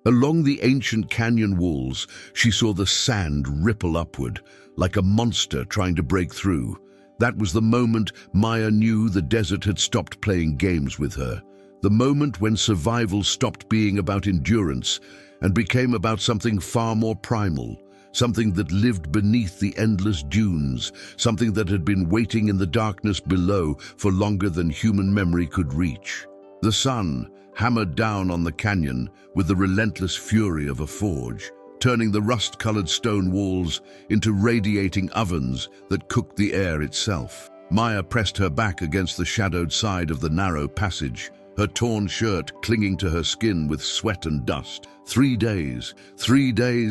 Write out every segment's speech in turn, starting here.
Along the ancient canyon walls, she saw the sand ripple upward, like a monster trying to break through. That was the moment Maya knew the desert had stopped playing games with her. The moment when survival stopped being about endurance and became about something far more primal, something that lived beneath the endless dunes, something that had been waiting in the darkness below for longer than human memory could reach. The sun hammered down on the canyon with the relentless fury of a forge, turning the rust-colored stone walls into radiating ovens that cooked the air itself. Maya pressed her back against the shadowed side of the narrow passage, her torn shirt clinging to her skin with sweat and dust. 3 days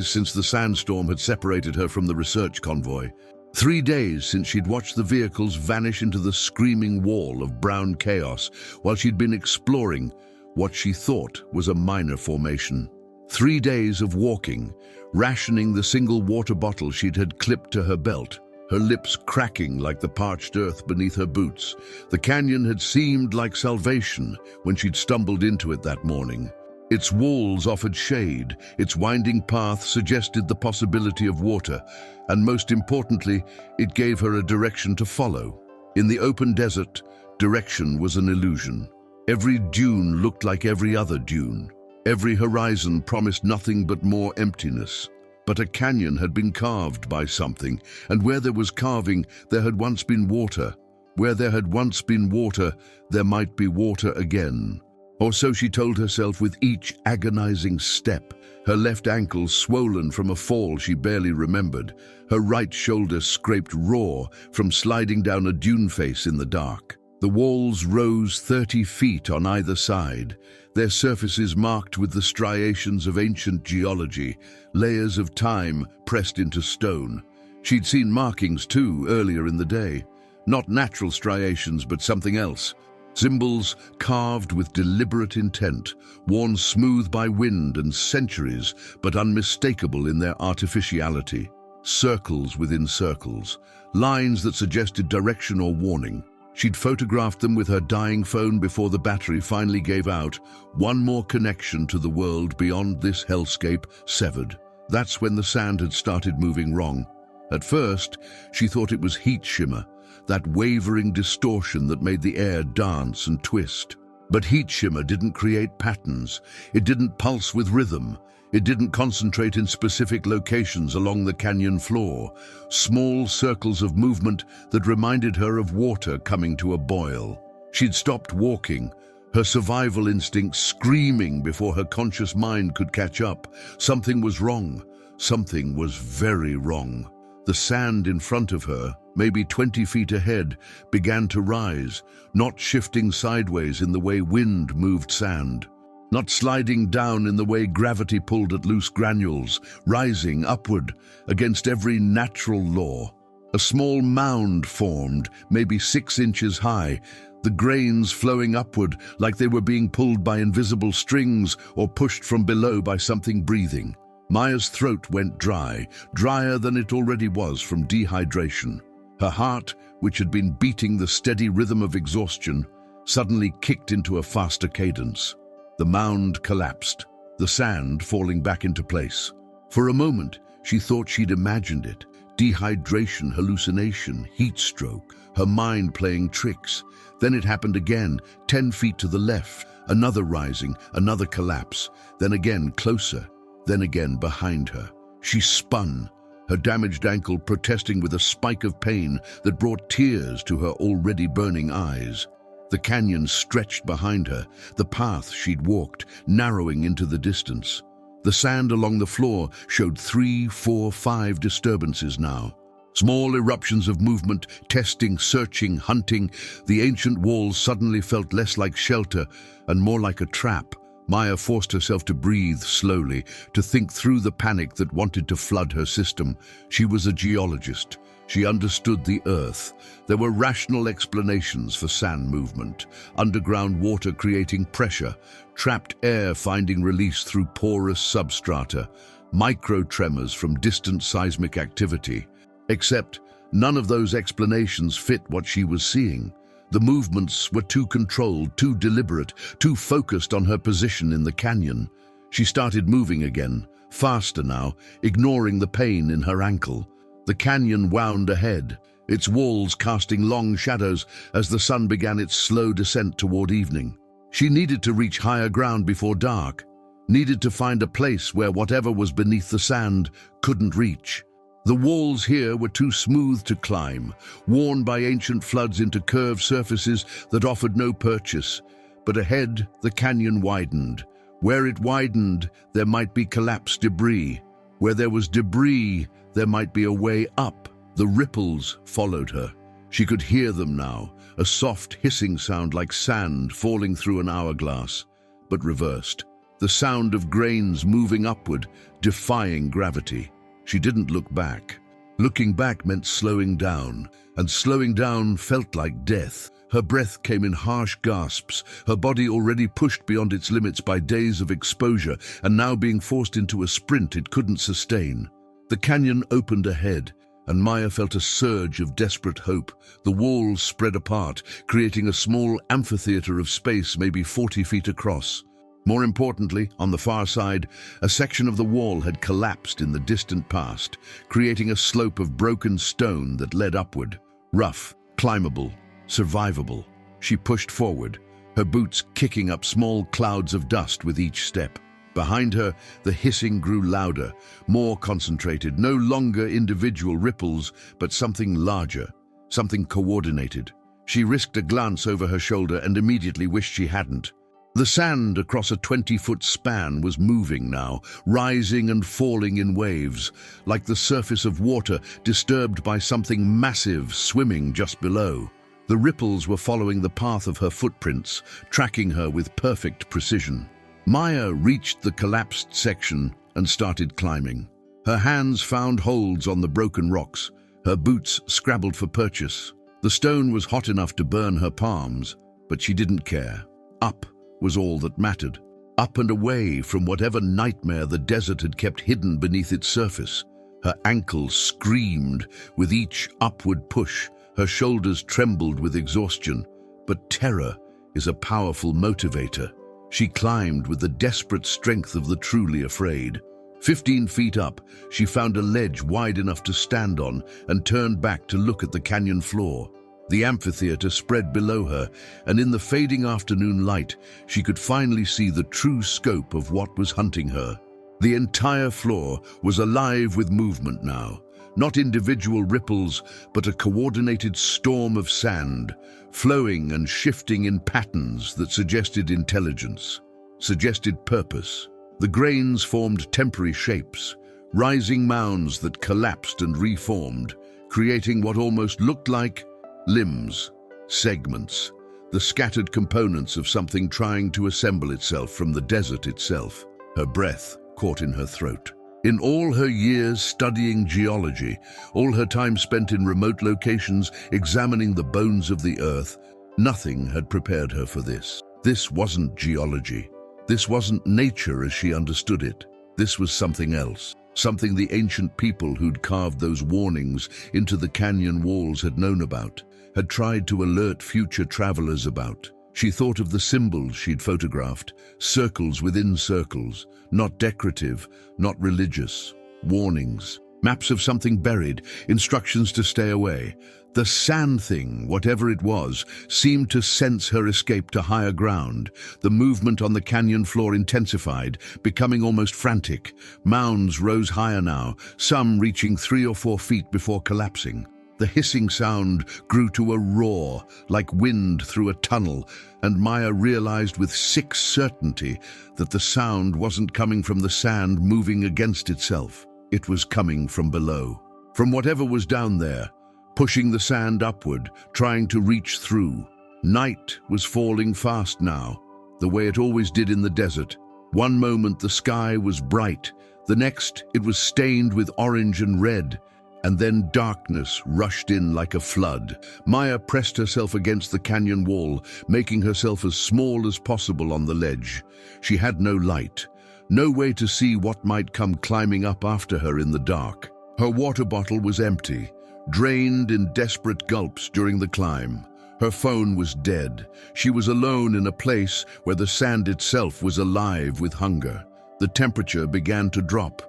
since the sandstorm had separated her from the research convoy. 3 days since she'd watched the vehicles vanish into the screaming wall of brown chaos while she'd been exploring what she thought was a minor formation. 3 days of walking, rationing the single water bottle she'd had clipped to her belt, her lips cracking like the parched earth beneath her boots. The canyon had seemed like salvation when she'd stumbled into it that morning. Its walls offered shade, its winding path suggested the possibility of water, and most importantly, it gave her a direction to follow. In the open desert, direction was an illusion. Every dune looked like every other dune. Every horizon promised nothing but more emptiness. But a canyon had been carved by something, and where there was carving, there had once been water. Where there had once been water, there might be water again. Or so she told herself with each agonizing step, her left ankle swollen from a fall she barely remembered, her right shoulder scraped raw from sliding down a dune face in the dark. The walls rose 30 feet on either side, their surfaces marked with the striations of ancient geology, layers of time pressed into stone. She'd seen markings too earlier in the day, not natural striations but something else. Symbols carved with deliberate intent, worn smooth by wind and centuries, but unmistakable in their artificiality. Circles within circles, lines that suggested direction or warning. She'd photographed them with her dying phone before the battery finally gave out. One more connection to the world beyond this hellscape severed. That's when the sand had started moving wrong. At first, she thought it was heat shimmer, that wavering distortion that made the air dance and twist. But heat shimmer didn't create patterns. It didn't pulse with rhythm. It didn't concentrate in specific locations along the canyon floor, small circles of movement that reminded her of water coming to a boil. She'd stopped walking, her survival instinct screaming before her conscious mind could catch up. Something was wrong. Something was very wrong. The sand in front of her, maybe 20 feet ahead, began to rise, not shifting sideways in the way wind moved sand. Not sliding down in the way gravity pulled at loose granules, rising upward against every natural law. A small mound formed, maybe 6 inches high, the grains flowing upward like they were being pulled by invisible strings or pushed from below by something breathing. Maya's throat went dry, drier than it already was from dehydration. Her heart, which had been beating the steady rhythm of exhaustion, suddenly kicked into a faster cadence. The mound collapsed, the sand falling back into place. For a moment, she thought she'd imagined it. Dehydration, hallucination, heat stroke, her mind playing tricks. Then it happened again, 10 feet to the left, another rising, another collapse, then again closer, then again behind her. She spun, her damaged ankle protesting with a spike of pain that brought tears to her already burning eyes. The canyon stretched behind her, the path she'd walked narrowing into the distance. The sand along the floor showed 3, 4, 5 disturbances now. Small eruptions of movement, testing, searching, hunting. The ancient walls suddenly felt less like shelter and more like a trap. Maya forced herself to breathe slowly, to think through the panic that wanted to flood her system. She was a geologist. She understood the earth. There were rational explanations for sand movement, underground water creating pressure, trapped air finding release through porous substrata, microtremors from distant seismic activity. Except none of those explanations fit what she was seeing. The movements were too controlled, too deliberate, too focused on her position in the canyon. She started moving again, faster now, ignoring the pain in her ankle. The canyon wound ahead, its walls casting long shadows as the sun began its slow descent toward evening. She needed to reach higher ground before dark, needed to find a place where whatever was beneath the sand couldn't reach. The walls here were too smooth to climb, worn by ancient floods into curved surfaces that offered no purchase. But ahead, the canyon widened. Where it widened, there might be collapsed debris. Where there was debris, there might be a way up. The ripples followed her. She could hear them now, a soft hissing sound like sand falling through an hourglass, but reversed. The sound of grains moving upward, defying gravity. She didn't look back. Looking back meant slowing down, and slowing down felt like death. Her breath came in harsh gasps, her body already pushed beyond its limits by days of exposure, and now being forced into a sprint it couldn't sustain. The canyon opened ahead, and Maya felt a surge of desperate hope. The walls spread apart, creating a small amphitheater of space maybe 40 feet across. More importantly, on the far side, a section of the wall had collapsed in the distant past, creating a slope of broken stone that led upward. Rough, climbable, survivable. She pushed forward, her boots kicking up small clouds of dust with each step. Behind her, the hissing grew louder, more concentrated, no longer individual ripples, but something larger, something coordinated. She risked a glance over her shoulder and immediately wished she hadn't. The sand across a 20-foot span was moving now, rising and falling in waves, like the surface of water disturbed by something massive swimming just below. The ripples were following the path of her footprints, tracking her with perfect precision. Maya reached the collapsed section and started climbing. Her hands found holds on the broken rocks, her boots scrabbled for purchase. The stone was hot enough to burn her palms, but she didn't care. Up was all that mattered. Up and away from whatever nightmare the desert had kept hidden beneath its surface. Her ankles screamed with each upward push. Her shoulders trembled with exhaustion. But terror is a powerful motivator. She climbed with the desperate strength of the truly afraid. 15 feet up, she found a ledge wide enough to stand on and turned back to look at the canyon floor. The amphitheater spread below her, and in the fading afternoon light, she could finally see the true scope of what was hunting her. The entire floor was alive with movement now. Not individual ripples, but a coordinated storm of sand, flowing and shifting in patterns that suggested intelligence, suggested purpose. The grains formed temporary shapes, rising mounds that collapsed and reformed, creating what almost looked like limbs, segments, the scattered components of something trying to assemble itself from the desert itself. Her breath caught in her throat. In all her years studying geology, all her time spent in remote locations examining the bones of the earth, nothing had prepared her for this. This wasn't geology. This wasn't nature as she understood it. This was something else. Something the ancient people who'd carved those warnings into the canyon walls had known about, had tried to alert future travelers about. She thought of the symbols she'd photographed, circles within circles, not decorative, not religious, warnings, maps of something buried, instructions to stay away. The sand thing, whatever it was, seemed to sense her escape to higher ground. The movement on the canyon floor intensified, becoming almost frantic. Mounds rose higher now, some reaching 3 or 4 feet before collapsing. The hissing sound grew to a roar, like wind through a tunnel, and Maya realized with sick certainty that the sound wasn't coming from the sand moving against itself. It was coming from below, from whatever was down there, pushing the sand upward, trying to reach through. Night was falling fast now, the way it always did in the desert. One moment the sky was bright, the next it was stained with orange and red, and then darkness rushed in like a flood. Maya pressed herself against the canyon wall, making herself as small as possible on the ledge. She had no light, no way to see what might come climbing up after her in the dark. Her water bottle was empty, drained in desperate gulps during the climb. Her phone was dead. She was alone in a place where the sand itself was alive with hunger. The temperature began to drop.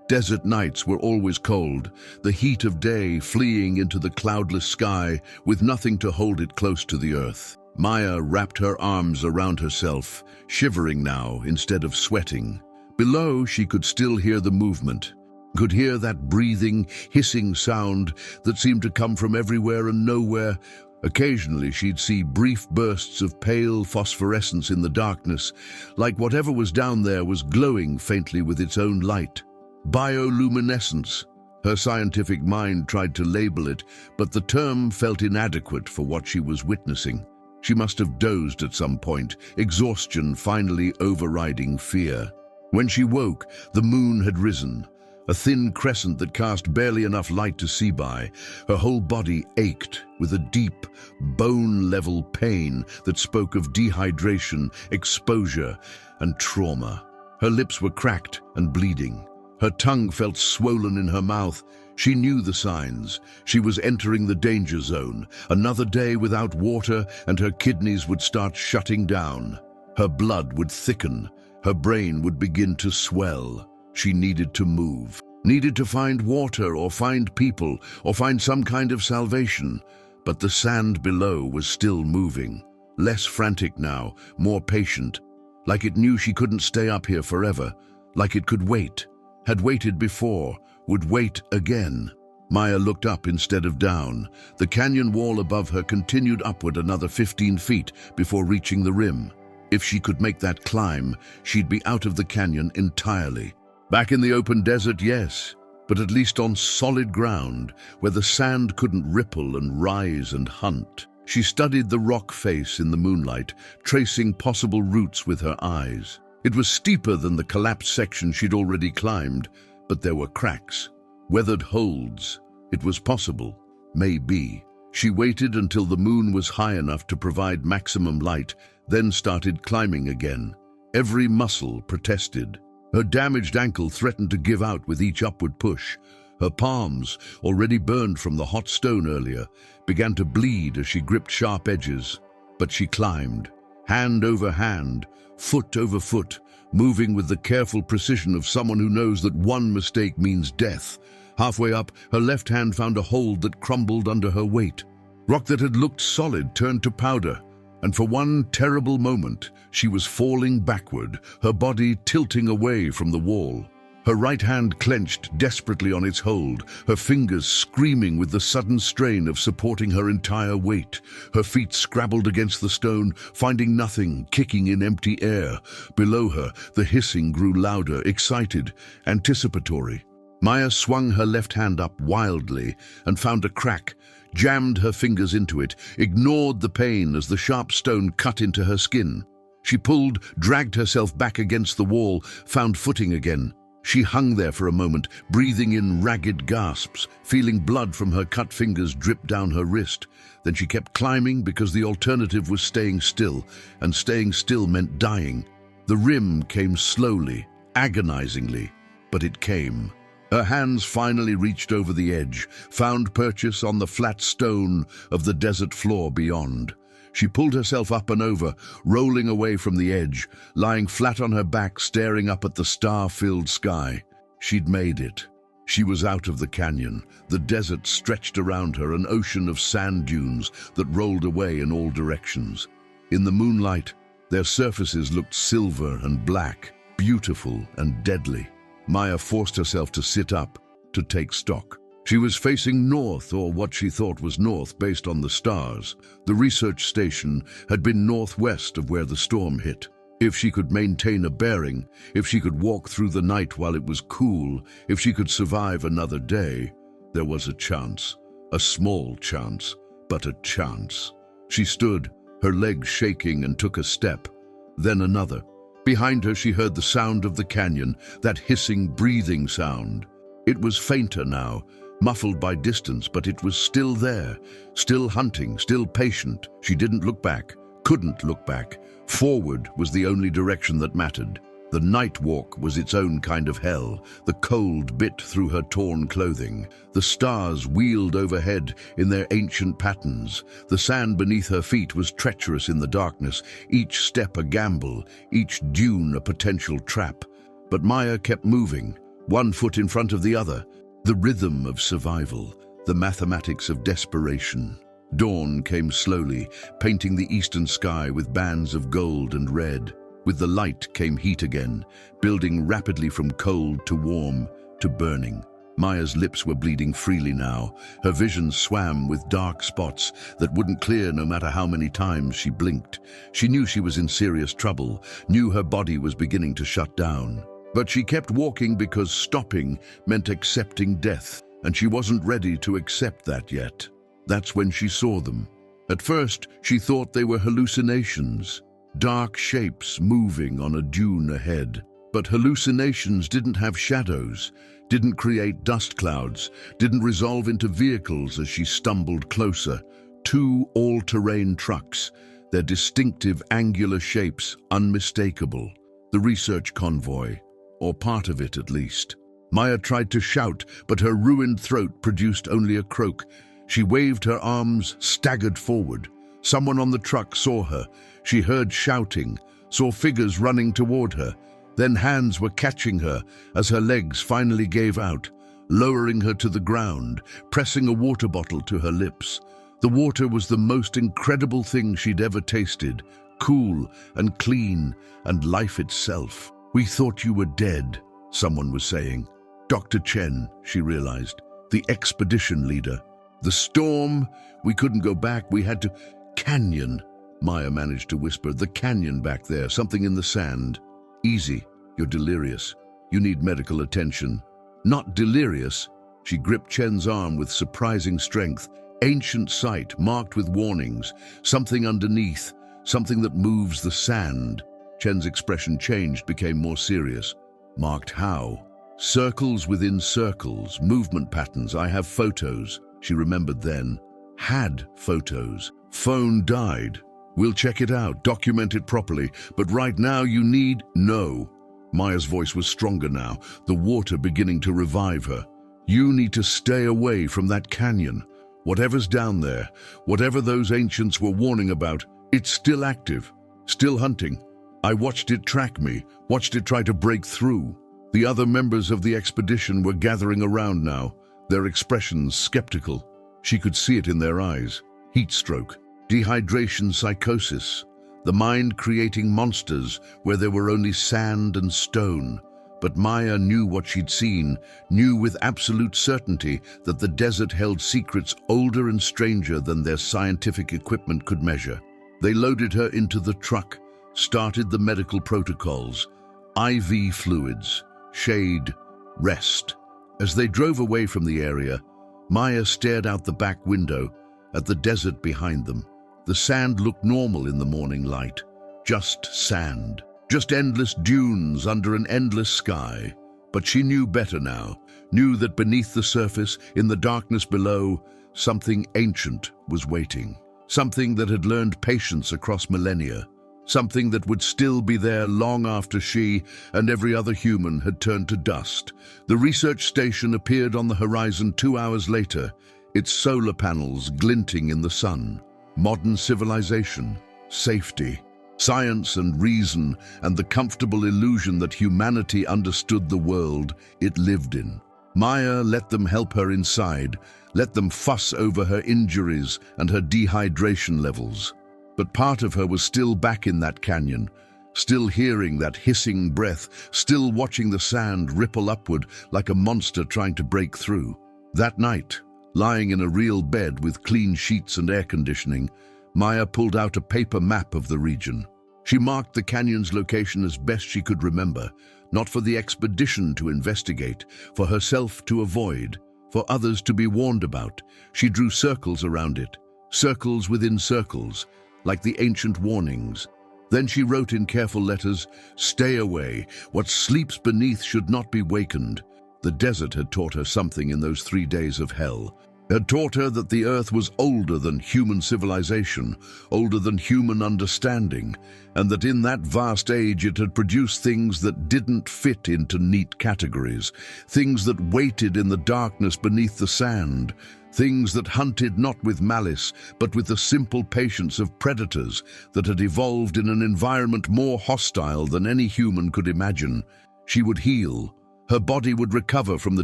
Desert nights were always cold, the heat of day fleeing into the cloudless sky with nothing to hold it close to the earth. Maya wrapped her arms around herself, shivering now instead of sweating. Below, she could still hear the movement, could hear that breathing, hissing sound that seemed to come from everywhere and nowhere. Occasionally, she'd see brief bursts of pale phosphorescence in the darkness, like whatever was down there was glowing faintly with its own light. Bioluminescence. Her scientific mind tried to label it, but the term felt inadequate for what she was witnessing. She must have dozed at some point, exhaustion finally overriding fear. When she woke, the moon had risen, a thin crescent that cast barely enough light to see by. Her whole body ached with a deep, bone-level pain that spoke of dehydration, exposure, and trauma. Her lips were cracked and bleeding. Her tongue felt swollen in her mouth. She knew the signs. She was entering the danger zone. Another day without water, and her kidneys would start shutting down. Her blood would thicken. Her brain would begin to swell. She needed to move, needed to find water or find people or find some kind of salvation. But the sand below was still moving, less frantic now, more patient, like it knew she couldn't stay up here forever, like it could wait, had waited before, would wait again. Maya looked up instead of down. The canyon wall above her continued upward another 15 feet before reaching the rim. If she could make that climb, she'd be out of the canyon entirely. Back in the open desert, yes, but at least on solid ground, where the sand couldn't ripple and rise and hunt. She studied the rock face in the moonlight, tracing possible routes with her eyes. It was steeper than the collapsed section she'd already climbed, but there were cracks, weathered holds. It was possible, maybe. She waited until the moon was high enough to provide maximum light, then started climbing again. Every muscle protested. Her damaged ankle threatened to give out with each upward push. Her palms, already burned from the hot stone earlier, began to bleed as she gripped sharp edges. But she climbed, hand over hand, foot over foot, moving with the careful precision of someone who knows that one mistake means death. Halfway up, her left hand found a hold that crumbled under her weight. Rock that had looked solid turned to powder, and for one terrible moment, she was falling backward, her body tilting away from the wall. Her right hand clenched desperately on its hold, her fingers screaming with the sudden strain of supporting her entire weight. Her feet scrabbled against the stone, finding nothing, kicking in empty air. Below her, the hissing grew louder, excited, anticipatory. Maya swung her left hand up wildly and found a crack, jammed her fingers into it, ignored the pain as the sharp stone cut into her skin. She pulled, dragged herself back against the wall, found footing again. She hung there for a moment, breathing in ragged gasps, feeling blood from her cut fingers drip down her wrist. Then she kept climbing because the alternative was staying still, and staying still meant dying. The rim came slowly, agonizingly, but it came. Her hands finally reached over the edge, found purchase on the flat stone of the desert floor beyond. She pulled herself up and over, rolling away from the edge, lying flat on her back, staring up at the star-filled sky. She'd made it. She was out of the canyon. The desert stretched around her, an ocean of sand dunes that rolled away in all directions. In the moonlight, their surfaces looked silver and black, beautiful and deadly. Maya forced herself to sit up, to take stock. She was facing north, or what she thought was north based on the stars. The research station had been northwest of where the storm hit. If she could maintain a bearing, if she could walk through the night while it was cool, if she could survive another day, there was a chance. A small chance, but a chance. She stood, her legs shaking, and took a step, then another. Behind her she heard the sound of the canyon, that hissing, breathing sound. It was fainter now, muffled by distance, but it was still there, still hunting, still patient. She didn't look back, couldn't look back. Forward was the only direction that mattered. The night walk was its own kind of hell. The cold bit through her torn clothing. The stars wheeled overhead in their ancient patterns. The sand beneath her feet was treacherous in the darkness, each step a gamble, each dune a potential trap. But Maya kept moving, one foot in front of the other, the rhythm of survival, the mathematics of desperation. Dawn came slowly, painting the eastern sky with bands of gold and red. With the light came heat again, building rapidly from cold to warm to burning. Maya's lips were bleeding freely now. Her vision swam with dark spots that wouldn't clear no matter how many times she blinked. She knew she was in serious trouble, knew her body was beginning to shut down. But she kept walking because stopping meant accepting death, and she wasn't ready to accept that yet. That's when she saw them. At first, she thought they were hallucinations, dark shapes moving on a dune ahead. But hallucinations didn't have shadows, didn't create dust clouds, didn't resolve into vehicles as she stumbled closer. Two all-terrain trucks, their distinctive angular shapes unmistakable. The research convoy, or part of it at least. Maya tried to shout, but her ruined throat produced only a croak. She waved her arms, staggered forward. Someone on the truck saw her. She heard shouting, saw figures running toward her. Then hands were catching her as her legs finally gave out, lowering her to the ground, pressing a water bottle to her lips. The water was the most incredible thing she'd ever tasted, cool and clean and life itself. "We thought you were dead," someone was saying. Dr. Chen, she realized, the expedition leader. "The storm, we couldn't go back, we had to—" "Canyon," Maya managed to whisper. "The canyon back there, something in the sand." "Easy, you're delirious. You need medical attention." "Not delirious." She gripped Chen's arm with surprising strength. Ancient site, marked with warnings. Something underneath, something that moves the sand. Chen's expression changed, became more serious. "Marked how?" "Circles within circles, movement patterns. I have photos." She remembered then. Had photos. "Phone died. We'll check it out, document it properly, but right now you need—" "No." Maya's voice was stronger now, the water beginning to revive her. "You need to stay away from that canyon. Whatever's down there, whatever those ancients were warning about, it's still active, still hunting. I watched it track me, watched it try to break through." The other members of the expedition were gathering around now, their expressions skeptical. She could see it in their eyes. Heat stroke, dehydration psychosis, the mind creating monsters where there were only sand and stone. But Maya knew what she'd seen, knew with absolute certainty that the desert held secrets older and stranger than their scientific equipment could measure. They loaded her into the truck, started the medical protocols, IV fluids, shade, rest. As they drove away from the area, Maya stared out the back window at the desert behind them. The sand looked normal in the morning light. Just sand. Just endless dunes under an endless sky. But she knew better now, knew that beneath the surface, in the darkness below, something ancient was waiting. Something that had learned patience across millennia. Something that would still be there long after she and every other human had turned to dust. The research station appeared on the horizon 2 hours later, its solar panels glinting in the sun. Modern civilization, safety, science and reason, and the comfortable illusion that humanity understood the world it lived in. Maya let them help her inside, let them fuss over her injuries and her dehydration levels. But part of her was still back in that canyon, still hearing that hissing breath, still watching the sand ripple upward like a monster trying to break through. That night, lying in a real bed with clean sheets and air conditioning, Maya pulled out a paper map of the region. She marked the canyon's location as best she could remember, not for the expedition to investigate, for herself to avoid, for others to be warned about. She drew circles around it, circles within circles, like the ancient warnings. Then she wrote in careful letters, "Stay away. What sleeps beneath should not be wakened." The desert had taught her something in those 3 days of hell. It had taught her that the earth was older than human civilization, older than human understanding, and that in that vast age it had produced things that didn't fit into neat categories, things that waited in the darkness beneath the sand, things that hunted not with malice, but with the simple patience of predators that had evolved in an environment more hostile than any human could imagine. She would heal. Her body would recover from the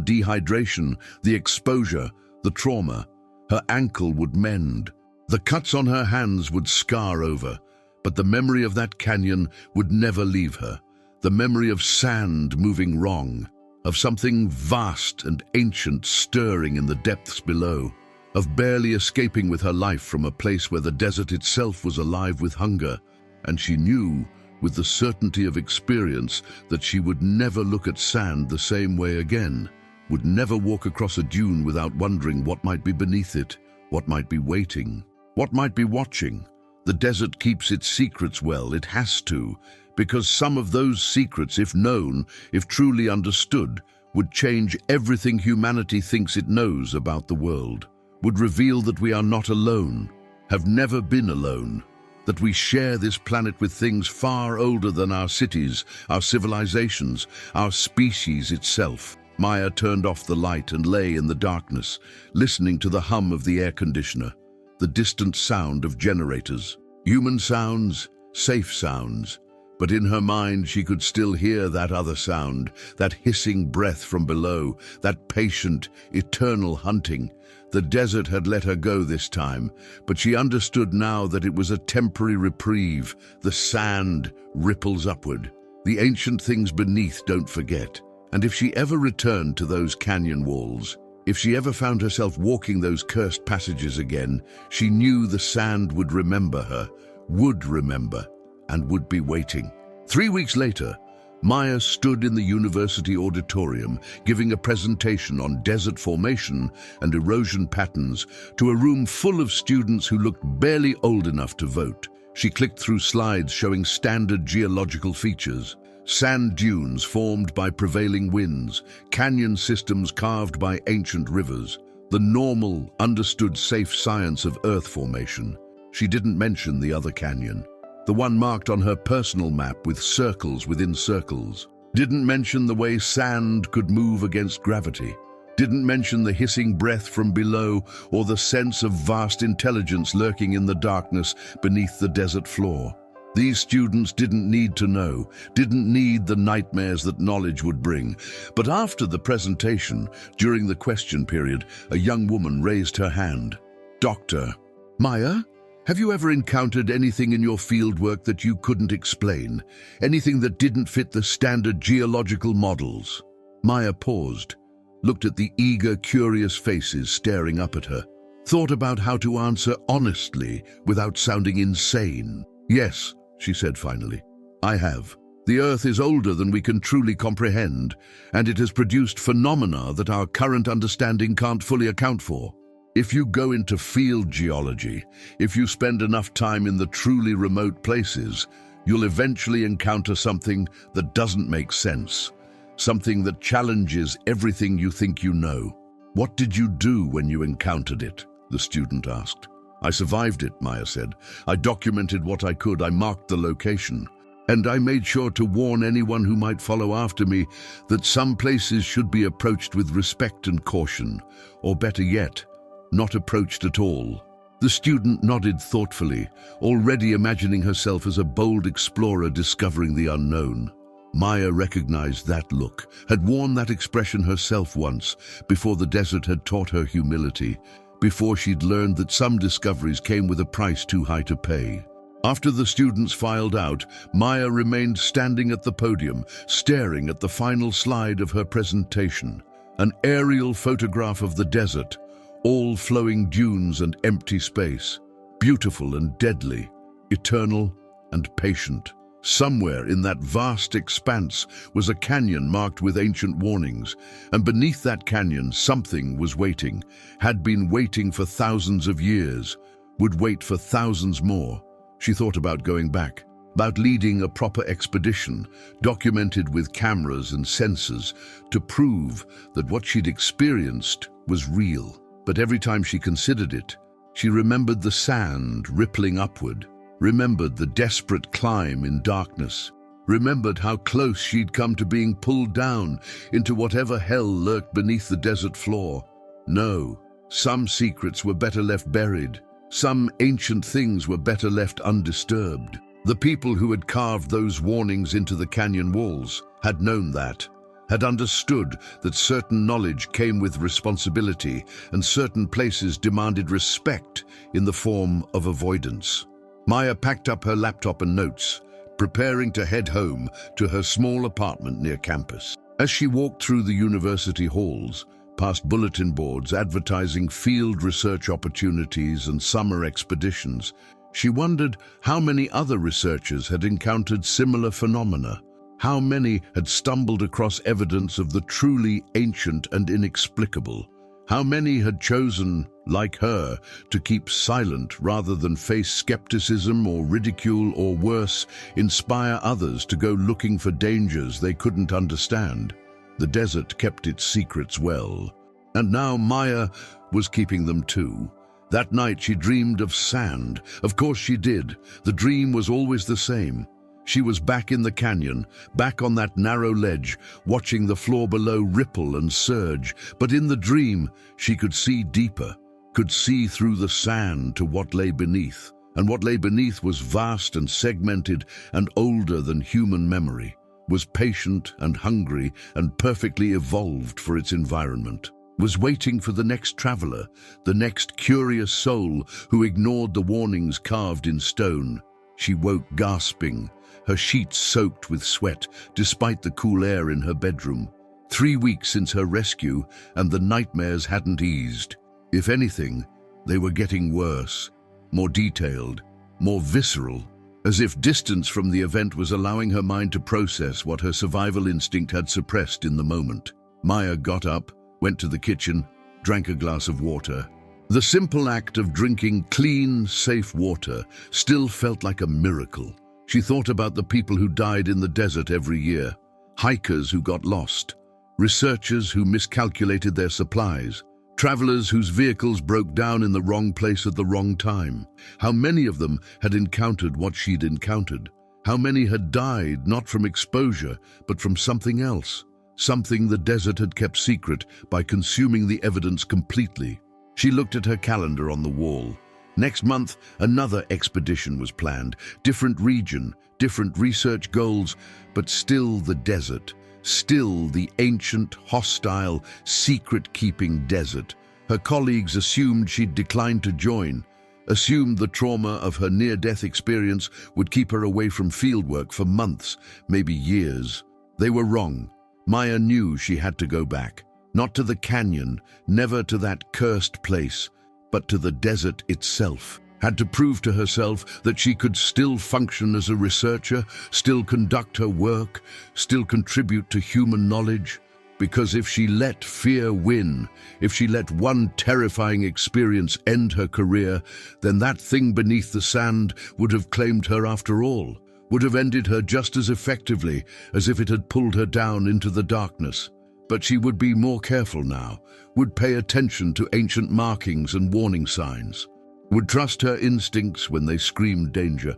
dehydration, the exposure, the trauma. Her ankle would mend. The cuts on her hands would scar over, but the memory of that canyon would never leave her. The memory of sand moving wrong, of something vast and ancient stirring in the depths below, of barely escaping with her life from a place where the desert itself was alive with hunger, and she knew, with the certainty of experience, that she would never look at sand the same way again, would never walk across a dune without wondering what might be beneath it, what might be waiting, what might be watching. The desert keeps its secrets well, it has to, because some of those secrets, if known, if truly understood, would change everything humanity thinks it knows about the world, would reveal that we are not alone, have never been alone, that we share this planet with things far older than our cities, our civilizations, our species itself. Maya turned off the light and lay in the darkness, listening to the hum of the air conditioner, the distant sound of generators. Human sounds, safe sounds, but in her mind she could still hear that other sound, that hissing breath from below, that patient, eternal hunting. The desert had let her go this time, but she understood now that it was a temporary reprieve. The sand ripples upward. The ancient things beneath don't forget. And if she ever returned to those canyon walls, if she ever found herself walking those cursed passages again, she knew the sand would remember her, would remember, and would be waiting. 3 weeks later, Maya stood in the university auditorium giving a presentation on desert formation and erosion patterns to a room full of students who looked barely old enough to vote. She clicked through slides showing standard geological features: sand dunes formed by prevailing winds, canyon systems carved by ancient rivers, the normal, understood safe science of earth formation. She didn't mention the other canyon, the one marked on her personal map with circles within circles. Didn't mention the way sand could move against gravity. Didn't mention the hissing breath from below or the sense of vast intelligence lurking in the darkness beneath the desert floor. These students didn't need to know, didn't need the nightmares that knowledge would bring. But after the presentation, during the question period, a young woman raised her hand. "Doctor, Maya, have you ever encountered anything in your fieldwork that you couldn't explain? Anything that didn't fit the standard geological models?" Maya paused, looked at the eager, curious faces staring up at her, thought about how to answer honestly without sounding insane. "Yes," she said finally, "I have. The Earth is older than we can truly comprehend, and it has produced phenomena that our current understanding can't fully account for. If you go into field geology, if you spend enough time in the truly remote places, you'll eventually encounter something that doesn't make sense, something that challenges everything you think you know." "What did you do when you encountered it?" the student asked. "I survived it," Maya said. "I documented what I could, I marked the location, and I made sure to warn anyone who might follow after me that some places should be approached with respect and caution, or better yet, not approached at all." The student nodded thoughtfully, already imagining herself as a bold explorer discovering the unknown. Maya recognized that look, had worn that expression herself once, before the desert had taught her humility, before she'd learned that some discoveries came with a price too high to pay. After the students filed out, Maya remained standing at the podium, staring at the final slide of her presentation, an aerial photograph of the desert, all flowing dunes and empty space, beautiful and deadly, eternal and patient. Somewhere in that vast expanse was a canyon marked with ancient warnings, and beneath that canyon something was waiting, had been waiting for thousands of years, would wait for thousands more. She thought about going back, about leading a proper expedition, documented with cameras and sensors, to prove that what she'd experienced was real. But every time she considered it, she remembered the sand rippling upward, remembered the desperate climb in darkness, remembered how close she'd come to being pulled down into whatever hell lurked beneath the desert floor. No, some secrets were better left buried. Some ancient things were better left undisturbed. The people who had carved those warnings into the canyon walls had known that, had understood that certain knowledge came with responsibility and certain places demanded respect in the form of avoidance. Maya packed up her laptop and notes, preparing to head home to her small apartment near campus. As she walked through the university halls, past bulletin boards advertising field research opportunities and summer expeditions, she wondered how many other researchers had encountered similar phenomena, how many had stumbled across evidence of the truly ancient and inexplicable, how many had chosen, like her, to keep silent rather than face skepticism or ridicule or worse, inspire others to go looking for dangers they couldn't understand. The desert kept its secrets well, and now Maya was keeping them too. That night she dreamed of sand. Of course she did. The dream was always the same. She was back in the canyon, back on that narrow ledge, watching the floor below ripple and surge. But in the dream, she could see deeper, could see through the sand to what lay beneath. And what lay beneath was vast and segmented and older than human memory, was patient and hungry and perfectly evolved for its environment, was waiting for the next traveler, the next curious soul who ignored the warnings carved in stone. She woke gasping, her sheets soaked with sweat, despite the cool air in her bedroom. 3 weeks since her rescue, and the nightmares hadn't eased. If anything, they were getting worse, more detailed, more visceral, as if distance from the event was allowing her mind to process what her survival instinct had suppressed in the moment. Maya got up, went to the kitchen, drank a glass of water. The simple act of drinking clean, safe water still felt like a miracle. She thought about the people who died in the desert every year, hikers who got lost, researchers who miscalculated their supplies, travelers whose vehicles broke down in the wrong place at the wrong time. How many of them had encountered what she'd encountered? How many had died not from exposure, but from something else? Something the desert had kept secret by consuming the evidence completely. She looked at her calendar on the wall. Next month, another expedition was planned. Different region, different research goals, but still the desert. Still the ancient, hostile, secret-keeping desert. Her colleagues assumed she'd declined to join, assumed the trauma of her near-death experience would keep her away from fieldwork for months, maybe years. They were wrong. Maya knew she had to go back. Not to the canyon, never to that cursed place, but to the desert itself. Had to prove to herself that she could still function as a researcher, still conduct her work, still contribute to human knowledge. Because if she let fear win, if she let one terrifying experience end her career, then that thing beneath the sand would have claimed her after all, would have ended her just as effectively as if it had pulled her down into the darkness. But she would be more careful now, would pay attention to ancient markings and warning signs, would trust her instincts when they screamed danger,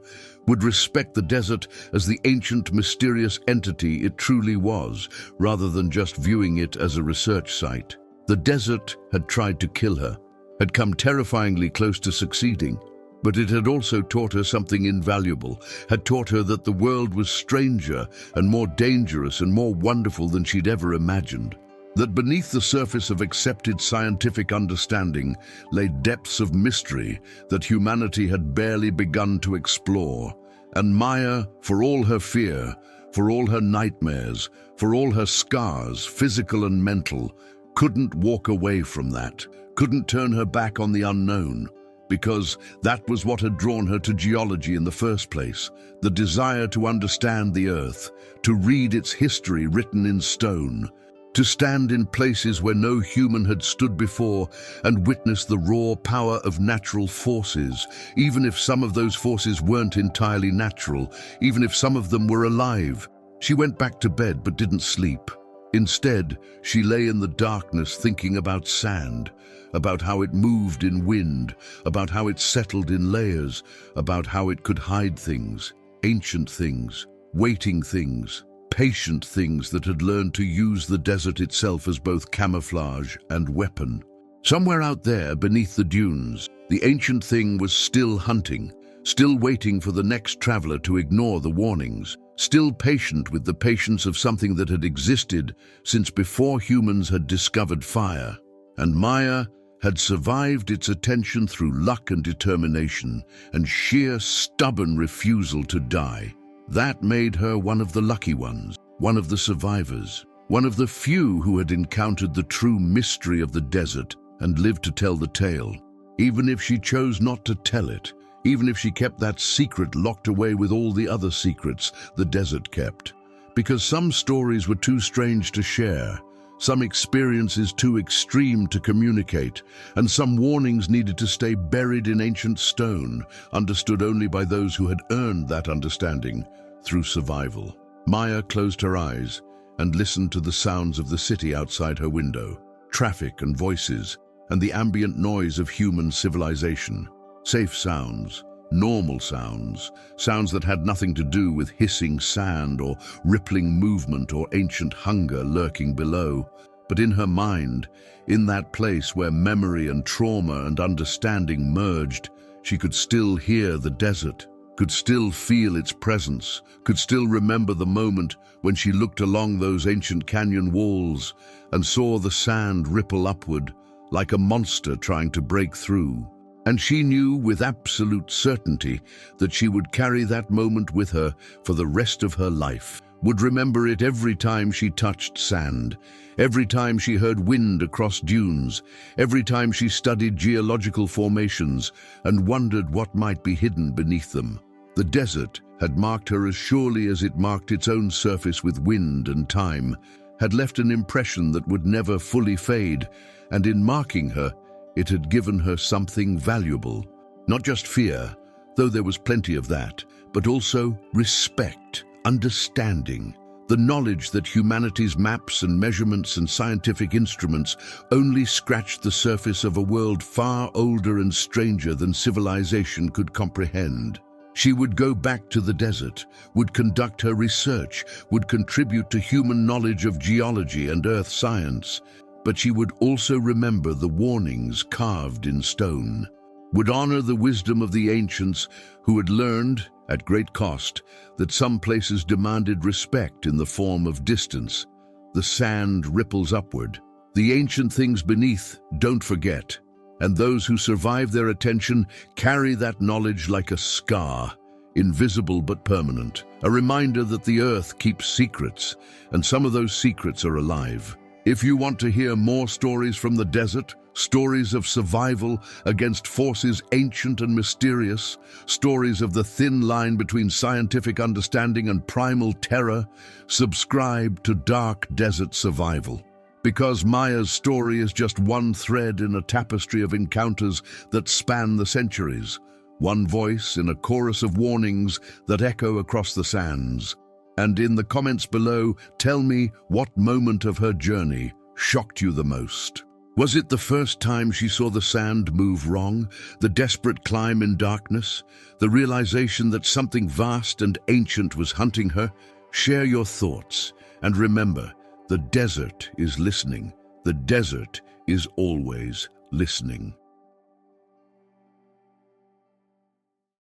would respect the desert as the ancient, mysterious entity it truly was, rather than just viewing it as a research site. The desert had tried to kill her, had come terrifyingly close to succeeding, but it had also taught her something invaluable, had taught her that the world was stranger and more dangerous and more wonderful than she'd ever imagined. That beneath the surface of accepted scientific understanding lay depths of mystery that humanity had barely begun to explore. And Maya, for all her fear, for all her nightmares, for all her scars, physical and mental, couldn't walk away from that, couldn't turn her back on the unknown, because that was what had drawn her to geology in the first place, the desire to understand the earth, to read its history written in stone, to stand in places where no human had stood before and witness the raw power of natural forces, even if some of those forces weren't entirely natural, even if some of them were alive. She went back to bed but didn't sleep. Instead, she lay in the darkness thinking about sand, about how it moved in wind, about how it settled in layers, about how it could hide things, ancient things, waiting things, patient things that had learned to use the desert itself as both camouflage and weapon. Somewhere out there, beneath the dunes, the ancient thing was still hunting, still waiting for the next traveler to ignore the warnings, still patient with the patience of something that had existed since before humans had discovered fire. And Maya had survived its attention through luck and determination and sheer stubborn refusal to die. That made her one of the lucky ones, one of the survivors, one of the few who had encountered the true mystery of the desert and lived to tell the tale. Even if she chose not to tell it, even if she kept that secret locked away with all the other secrets the desert kept. Because some stories were too strange to share, some experiences too extreme to communicate, and some warnings needed to stay buried in ancient stone, understood only by those who had earned that understanding through survival. Maya closed her eyes and listened to the sounds of the city outside her window, traffic and voices, and the ambient noise of human civilization. Safe sounds, normal sounds, sounds that had nothing to do with hissing sand or rippling movement or ancient hunger lurking below. But in her mind, in that place where memory and trauma and understanding merged, she could still hear the desert, could still feel its presence, could still remember the moment when she looked along those ancient canyon walls and saw the sand ripple upward like a monster trying to break through. And she knew with absolute certainty that she would carry that moment with her for the rest of her life, would remember it every time she touched sand, every time she heard wind across dunes, every time she studied geological formations and wondered what might be hidden beneath them. The desert had marked her as surely as it marked its own surface with wind and time, had left an impression that would never fully fade, and in marking her, it had given her something valuable. Not just fear, though there was plenty of that, but also respect, understanding, the knowledge that humanity's maps and measurements and scientific instruments only scratched the surface of a world far older and stranger than civilization could comprehend. She would go back to the desert, would conduct her research, would contribute to human knowledge of geology and earth science, but she would also remember the warnings carved in stone, would honor the wisdom of the ancients who had learned, at great cost, that some places demanded respect in the form of distance. The sand ripples upward. The ancient things beneath don't forget, and those who survive their attention carry that knowledge like a scar, invisible but permanent, a reminder that the earth keeps secrets, and some of those secrets are alive. If you want to hear more stories from the desert, stories of survival against forces ancient and mysterious, stories of the thin line between scientific understanding and primal terror, subscribe to Dark Desert Survival. Because Maya's story is just one thread in a tapestry of encounters that span the centuries, one voice in a chorus of warnings that echo across the sands. And in the comments below, tell me what moment of her journey shocked you the most. Was it the first time she saw the sand move wrong, the desperate climb in darkness, the realization that something vast and ancient was hunting her? Share your thoughts, and remember, the desert is listening. The desert is always listening.